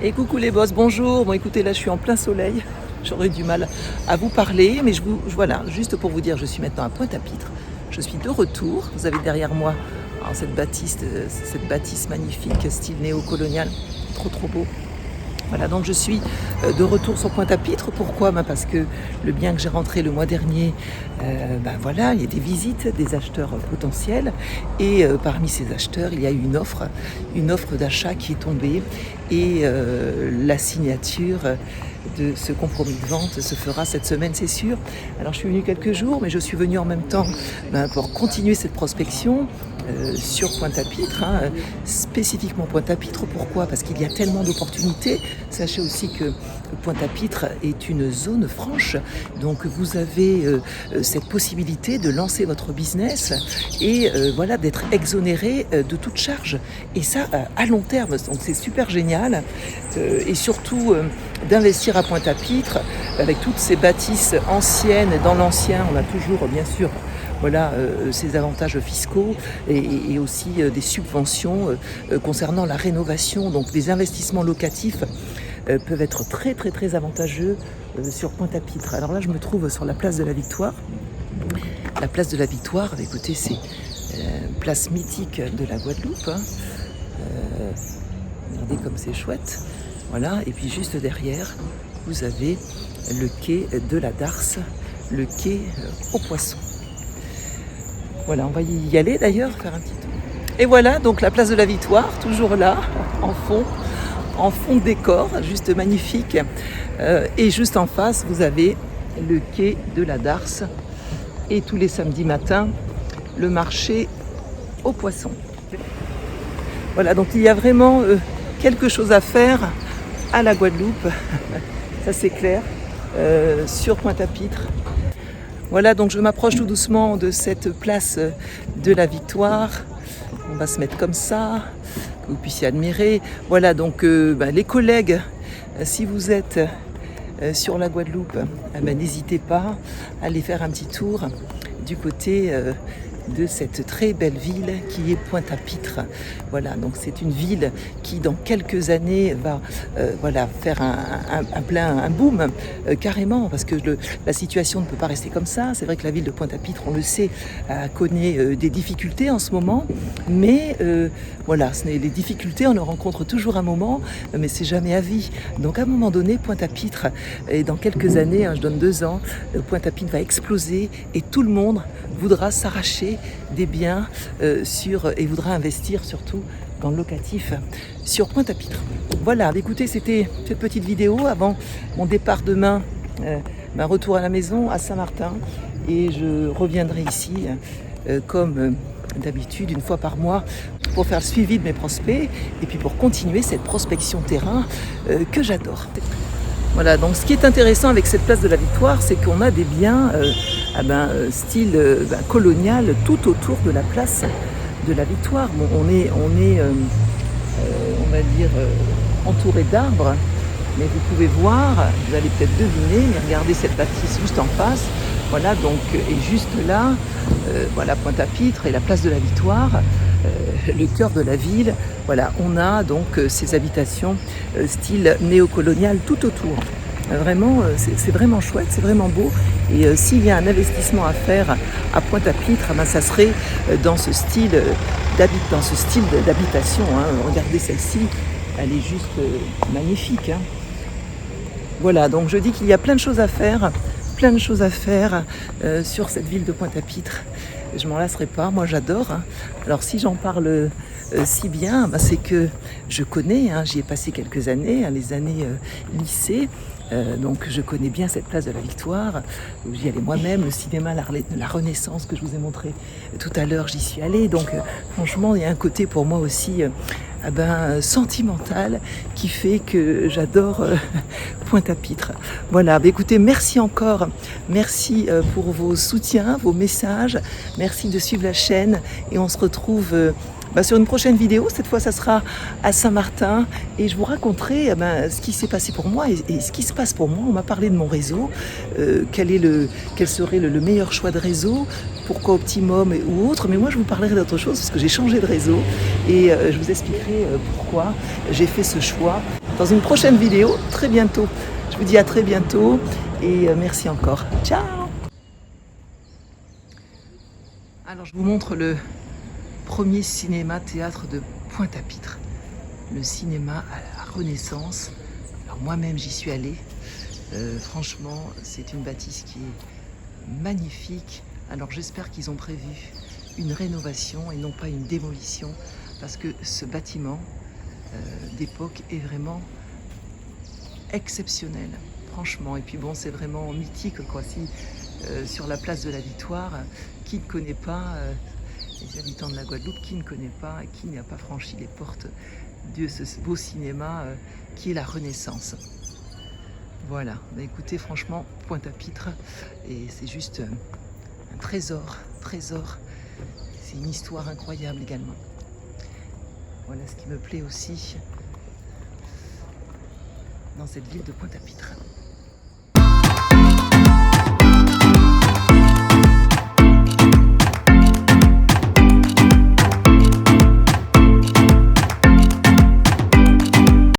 Et coucou les boss, bonjour. Bon écoutez, là je suis en plein soleil. J'aurais du mal à vous parler, mais voilà, juste pour vous dire, je suis maintenant à Pointe-à-Pitre. Je suis de retour. Vous avez derrière moi cette bâtisse magnifique, style néocolonial, trop beau. Voilà, donc je suis de retour sur Pointe-à-Pitre. Pourquoi ? Parce que le bien que j'ai rentré le mois dernier, voilà, il y a des visites des acheteurs potentiels. Et parmi ces acheteurs, il y a eu une offre d'achat qui est tombée. Et la signature de ce compromis de vente se fera cette semaine, c'est sûr. Alors je suis venue quelques jours, mais je suis venue en même temps pour continuer cette prospection sur Pointe-à-Pitre, spécifiquement Pointe-à-Pitre. Pourquoi ? Parce qu'il y a tellement d'opportunités. Sachez aussi que Pointe-à-Pitre est une zone franche, donc vous avez cette possibilité de lancer votre business et voilà, d'être exonéré de toute charge. Et ça à long terme, donc c'est super génial. Et surtout d'investir à Pointe-à-Pitre avec toutes ces bâtisses anciennes. Dans l'ancien, on a toujours bien sûr ces avantages fiscaux et aussi des subventions concernant la rénovation. Donc les investissements locatifs peuvent être très avantageux sur Pointe-à-Pitre. Alors là, je me trouve sur la place de la Victoire. La place de la Victoire, écoutez, c'est place mythique de la Guadeloupe. Regardez comme c'est chouette. Voilà, et puis juste derrière, vous avez le quai de la Darse, le quai aux poissons. Voilà, on va y aller d'ailleurs, faire un petit tour. Et voilà, donc la place de la Victoire, toujours là, en fond de décor, juste magnifique. Et juste en face, vous avez le quai de la Darse. Et tous les samedis matins, le marché aux poissons. Voilà, donc il y a vraiment quelque chose à faire à la Guadeloupe, ça c'est clair, sur Pointe-à-Pitre. Voilà, donc je m'approche tout doucement de cette place de la Victoire. On va se mettre comme ça, que vous puissiez admirer. Voilà, donc les collègues, si vous êtes sur la Guadeloupe, n'hésitez pas à aller faire un petit tour du côté de cette très belle ville qui est Pointe-à-Pitre. Voilà, donc c'est une ville qui dans quelques années va faire un boom carrément, parce que la situation ne peut pas rester comme ça. C'est vrai que la ville de Pointe-à-Pitre, on le sait, connaît des difficultés en ce moment, mais les difficultés, on en rencontre toujours un moment, mais c'est jamais à vie. Donc à un moment donné, Pointe-à-Pitre, et dans quelques années, je donne 2 ans, Pointe-à-Pitre va exploser et tout le monde voudra s'arracher des biens et voudra investir surtout dans le locatif sur Pointe-à-Pitre. Voilà, écoutez, c'était cette petite vidéo avant mon départ demain, retour à la maison à Saint-Martin, et je reviendrai ici comme d'habitude une fois par mois pour faire le suivi de mes prospects et puis pour continuer cette prospection terrain que j'adore. Voilà, donc ce qui est intéressant avec cette place de la Victoire, c'est qu'on a des biens style colonial tout autour de la place de la Victoire. Bon, on est entouré d'arbres, mais vous pouvez voir, vous allez peut-être deviner, mais regardez cette bâtisse juste en face. Voilà, donc, et juste là, Pointe-à-Pitre et la place de la Victoire, le cœur de la ville. Voilà, on a donc ces habitations style néocolonial tout autour. Vraiment, c'est vraiment chouette, c'est vraiment beau. Et s'il y a un investissement à faire à Pointe-à-Pitre, ça serait dans ce style d'habitation. Regardez celle-ci, elle est juste magnifique. Voilà, donc je dis qu'il y a plein de choses à faire sur cette ville de Pointe-à-Pitre. Je m'en lasserai pas, moi j'adore. Alors si j'en parle si bien, c'est que je connais, j'y ai passé quelques années, les années lycée. Donc je connais bien cette place de la Victoire, où j'y allais moi-même, le cinéma, la Renaissance que je vous ai montré tout à l'heure, j'y suis allée. Donc franchement, il y a un côté pour moi aussi sentimental qui fait que j'adore Pointe-à-Pitre. Voilà, écoutez, merci encore, merci pour vos soutiens, vos messages, merci de suivre la chaîne et on se retrouve sur une prochaine vidéo. Cette fois, ça sera à Saint-Martin et je vous raconterai ce qui s'est passé pour moi et ce qui se passe pour moi. On m'a parlé de mon réseau, quel serait le meilleur choix de réseau, pourquoi Optimum ou autre, mais moi je vous parlerai d'autre chose parce que j'ai changé de réseau et je vous expliquerai pourquoi j'ai fait ce choix. dans une prochaine vidéo très bientôt. Je vous dis à très bientôt et merci encore. Ciao. Alors je vous montre le premier cinéma-théâtre de Pointe-à-Pitre. Le cinéma à la Renaissance. Alors moi-même j'y suis allée. Franchement, c'est une bâtisse qui est magnifique. Alors j'espère qu'ils ont prévu une rénovation et non pas une démolition, parce que ce bâtiment d'époque est vraiment exceptionnel, franchement. Et puis bon, c'est vraiment mythique, quoi. Si sur la place de la Victoire, qui ne connaît pas, les habitants de la Guadeloupe, qui ne connaît pas, qui n'a pas franchi les portes de ce beau cinéma qui est la Renaissance. Voilà, bah écoutez, franchement, Pointe-à-Pitre, et c'est juste un trésor. C'est une histoire incroyable également. Voilà ce qui me plaît aussi dans cette ville de Pointe-à-Pitre.